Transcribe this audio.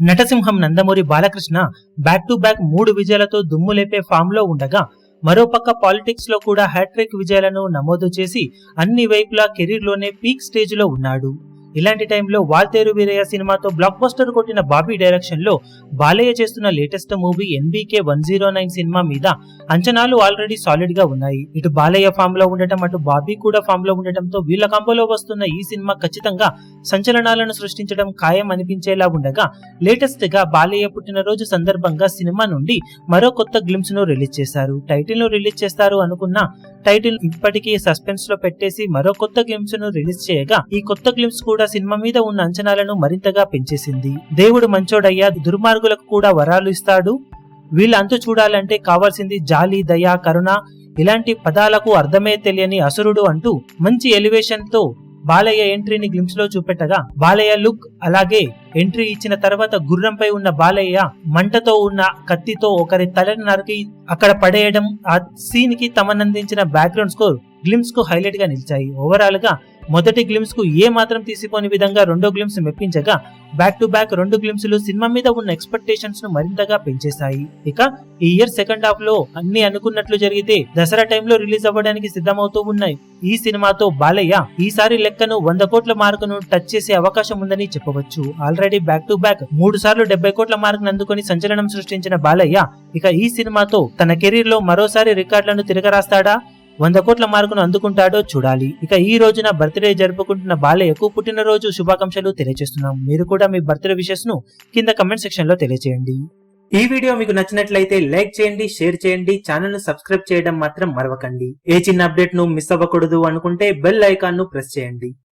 నటసింహం Nandamuri Balakrishna back to back 3 విజయాలతో దుమ్ములేపే form లో ఉండగా మరోపక్క పాలిటిక్స్ లో కూడా హ్యాట్రిక్ విజయాలను నమోదు చేసి అన్ని వైపులా కెరీర్ లోనే పీక్ స్టేజ్ లో ఉన్నాడు. ఇలాంటి టైంలో వాల్తేరు వీరయ్య సినిమాతో బ్లాక్ బస్టర్ కొట్టిన బాబీ డైరెక్షన్ లో బాలయ్య చేస్తున్న లేటెస్ట్ మూవీ NBK 109 సినిమా మీద అంచనాలు ఆల్రెడీ సాలిడ్ గా ఉన్నాయి. ఇటు బాలయ్య ఫామ్ లో ఉండటం, అటు బాబీ కూడా ఫామ్ లో ఉండటంతో వీళ్ళ కాంపోలో వస్తున్న ఈ సినిమా ఖచ్చితంగా సంచలనాలను సృష్టించడం ఖాయం అనిపించేలా ఉండగా లేటెస్ట్ గా బాలయ్య పుట్టినరోజు సందర్భంగా సినిమా నుండి మరో కొత్త గ్లిమ్స్ ను రిలీజ్ చేశారు. టైటిల్ ను రిలీజ్ చేస్తారు అనుకున్న టైటిల్ ఇప్పటికీ సస్పెన్స్ లో పెట్టేసి మరో కొత్త గ్లిమ్స్ ను రిలీజ్ చేయగా ఈ కొత్త గ్లిమ్స్ కూడా సినిమా మీద ఉన్న అంచనాలను మరింతగా పెంచేసింది. దేవుడు మంచోడయ్యా, దుర్మార్గులకు కూడా వరాలు ఇస్తాడు, వీళ్ళ అంతు చూడాలంటే కావాల్సింది జాలి, దయ, కరుణ ఇలాంటి పదాలకు అర్థమే తెలియని అసురుడు అంటూ మంచి ఎలివేషన్ తో బాలయ్య ఎంట్రీని గ్లిమ్స్ లో చూపెట్టగా బాలయ్య లుక్ అలాగే ఎంట్రీ ఇచ్చిన తర్వాత గుర్రంపై ఉన్న బాలయ్య మంటతో ఉన్న కత్తితో ఒకరి తలని నరికి అక్కడ పడేయడం, ఆ సీన్ కి తమనందించిన బ్యాక్గ్రౌండ్ స్కోర్ గ్లిమ్స్ కు హైలైట్ గా నిలిచాయి. ఓవరాల్ గా మొదటి గ్లిమ్స్ కు ఏ మాత్రం తీసిపోని విధంగా రెండో గ్లిమ్స్ మెప్పించగా బ్యాక్ టు బ్యాక్ 2 గ్లిమ్స్ లు సినిమా మీద ఉన్న ఎక్స్పెక్టేషన్స్ ను మరింతగా పెంచేశాయి. ఇక ఈ ఇయర్ సెకండ్ హాఫ్ లో అన్ని అనుకున్నట్లు జరిగితే దసరా టైంలో రిలీజ్ అవ్వడానికి సిద్ధమవుతూ ఉన్నాయి. ఈ సినిమాతో బాలయ్య ఈసారి లెక్కను 100 కోట్ల మార్కును టచ్ చేసే అవకాశం ఉందని చెప్పవచ్చు. ఆల్రెడీ బ్యాక్ టు బ్యాక్ 3 సార్లు 70 కోట్ల మార్కును అందుకొని సంచలనం సృష్టించిన బాలయ్య ఇక ఈ సినిమాతో తన కెరీర్ లో మరోసారి రికార్డులను తిరగరాస్తాడా, 100 కోట్ల మార్కును అందుకుంటాడో చూడాలి. ఇక ఈ రోజున బర్త్డే జరుపుకుంటున్న బాలయ్యకు పుట్టినరోజు శుభాకాంక్షలు తెలియజేస్తున్నాం. మీరు కూడా మీ బర్త్డే విషెస్ ను కింద కమెంట్ సెక్షన్ లో తెలియజేయండి. ఈ వీడియో మీకు నచ్చినట్లయితే లైక్ చేయండి, షేర్ చేయండి, ఛానల్ ను సబ్స్క్రైబ్ చేయడం మాత్రం మరవకండి. ఏ చిన్న అప్డేట్ ను మిస్ అవ్వకూడదు అనుకుంటే బెల్ ఐకాన్ ను ప్రెస్ చేయండి.